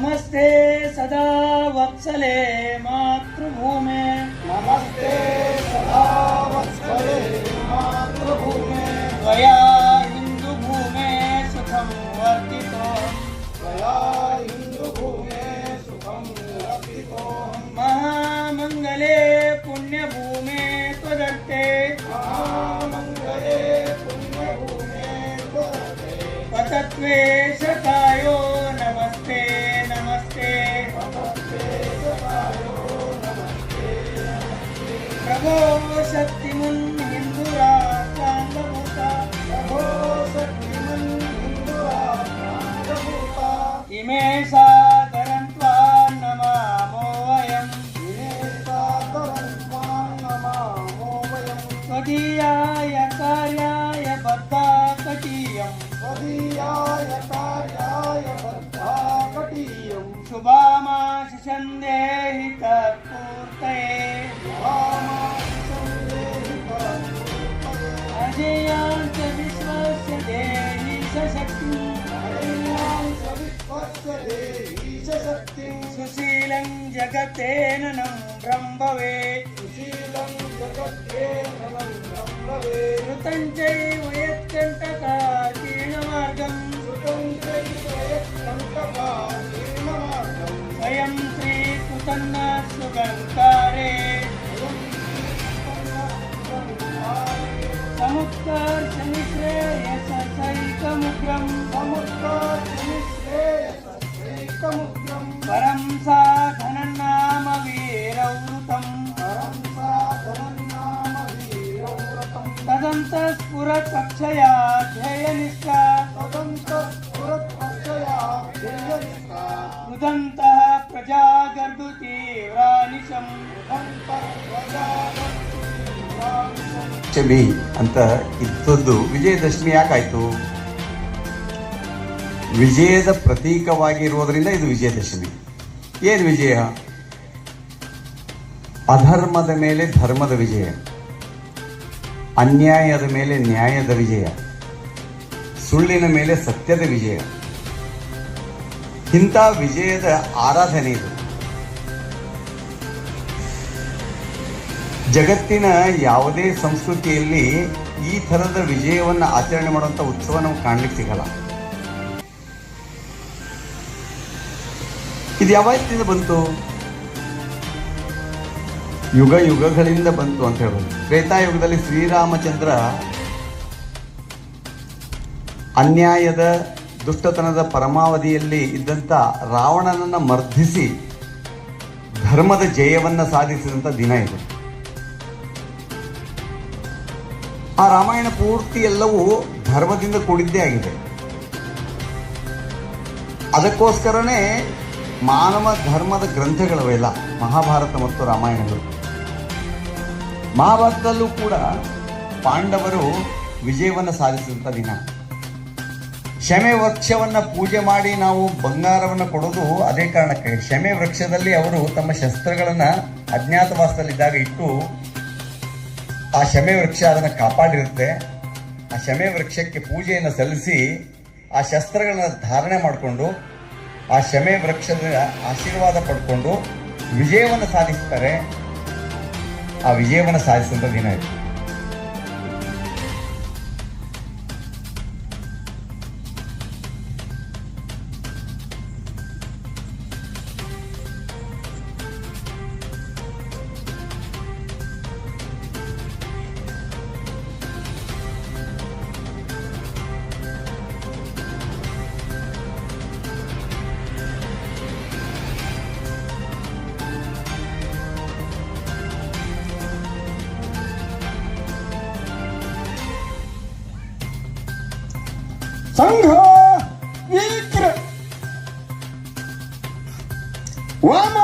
नमस्ते सदा वत्सले मातृभूमे, नमस्ते सदा वत्सले मातृभूमे, त्वया हिन्दुभूमे सुखं वर्धितो, त्वया हिन्दुभूमे सुखं वर्धितो, महामङ्गले पुण्यभूमे त्वदत्ते, महामङ्गले पुण्यभूमे त्वदत्ते, पतत्वेशकायो नमस्ते नमस्ते, नमस्ते सदायो नमस्ते, प्रभो शक्तिमन् हिन्दुराष्ट्राङ्गभूता, प्रभो शक्तिमन् हिन्दुराष्ट्राङ्गभूता, इमे सादरं त्वां नमामो वयम्, सादरं त्वां नमामो वयं, त्वदीयाय कार्याय बद्धाकटीयम्, त्वदीयाय कार्याय बद्धाकटीयं, शुभामाशिषं देहि तत्पूर्तये, अजेयां च विश्वस्य देहि सशक्तिम्, सुशीलं जगतेननं ब्रह्मवेत्, ऋतं चैव यत्कण्टकाकीर्णमार्गम्, स्वयं श्रीकृतन्न सुगङ्कारे, समुत्कर्षनिःश्रेयसैकमुग्रम्, परं साधनं नाम वीरवृतम्, तदन्तस्फुरत्कक्षया ध्येयनिष्ठा, रुदन्तः प्रजागर्दुतीव्रानिशम्, ಪಂಚಮಿ ಅಂತ ಇದ್ದದ್ದು ವಿಜಯದಶಮಿ ಯಾಕಾಯ್ತು? ವಿಜಯದ ಪ್ರತೀಕವಾಗಿರುವುದರಿಂದ ಇದು ವಿಜಯದಶಮಿ. ಏನು ವಿಜಯ? ಅಧರ್ಮದ ಮೇಲೆ ಧರ್ಮದ ವಿಜಯ, ಅನ್ಯಾಯದ ಮೇಲೆ ನ್ಯಾಯದ ವಿಜಯ, ಸುಳ್ಳಿನ ಮೇಲೆ ಸತ್ಯದ ವಿಜಯ. ಇಂಥ ವಿಜಯದ ಆರಾಧನೆ ಇದು. ಜಗತ್ತಿನ ಯಾವುದೇ ಸಂಸ್ಕೃತಿಯಲ್ಲಿ ಈ ಥರದ ವಿಜಯವನ್ನು ಆಚರಣೆ ಮಾಡುವಂಥ ಉತ್ಸವ ನಮ್ಗೆ ಕಾಣ್ಲಿಕ್ಕೆ ಸಿಗಲ್ಲ. ಇದು ಯಾವತ್ತಿಂದ ಬಂತು? ಯುಗ ಯುಗಗಳಿಂದ ಬಂತು ಅಂತ ಹೇಳ್ಬೋದು. ತ್ರೇತಾಯುಗದಲ್ಲಿ ಶ್ರೀರಾಮಚಂದ್ರ ಅನ್ಯಾಯದ ದುಷ್ಟತನದ ಪರಮಾವಧಿಯಲ್ಲಿ ಇದ್ದಂಥ ರಾವಣನನ್ನು ಮರ್ಧಿಸಿ ಧರ್ಮದ ಜಯವನ್ನು ಸಾಧಿಸಿದಂಥ ದಿನ ಇದು. ಆ ರಾಮಾಯಣ ಪೂರ್ತಿ ಎಲ್ಲವೂ ಧರ್ಮದಿಂದ ಕೂಡಿದ್ದೇ ಆಗಿದೆ. ಅದಕ್ಕೋಸ್ಕರನೇ ಮಾನವ ಧರ್ಮದ ಗ್ರಂಥಗಳವೆಲ್ಲ ಮಹಾಭಾರತ ಮತ್ತು ರಾಮಾಯಣಗಳು. ಮಹಾಭಾರತದಲ್ಲೂ ಕೂಡ ಪಾಂಡವರು ವಿಜಯವನ್ನು ಸಾಧಿಸಿದಂಥ ದಿನ. ಶಮೆ ವೃಕ್ಷವನ್ನು ಪೂಜೆ ಮಾಡಿ ನಾವು ಬಂಗಾರವನ್ನು ಕೊಡೋದು ಅದೇ ಕಾರಣಕ್ಕೆ. ಶಮೆ ವೃಕ್ಷದಲ್ಲಿ ಅವರು ತಮ್ಮ ಶಸ್ತ್ರಗಳನ್ನು ಅಜ್ಞಾತವಾಸದಲ್ಲಿದ್ದಾಗ ಇಟ್ಟು ಆ ಶಮೆ ವೃಕ್ಷ ಅದನ್ನು ಕಾಪಾಡಿರುತ್ತೆ. ಆ ಶಮೆ ವೃಕ್ಷಕ್ಕೆ ಪೂಜೆಯನ್ನು ಸಲ್ಲಿಸಿ ಆ ಶಸ್ತ್ರಗಳನ್ನ ಧಾರಣೆ ಮಾಡಿಕೊಂಡು ಆ ಶಮೆ ವೃಕ್ಷದ ಆಶೀರ್ವಾದ ಪಡ್ಕೊಂಡು ವಿಜಯವನ್ನು ಸಾಧಿಸ್ತಾರೆ. ಆ ವಿಜಯವನ್ನು ಸಾಧಿಸಿದಂಥ ದಿನ ಇದು. ಸಂಘ ವೀಕ್ರ ವಾಮ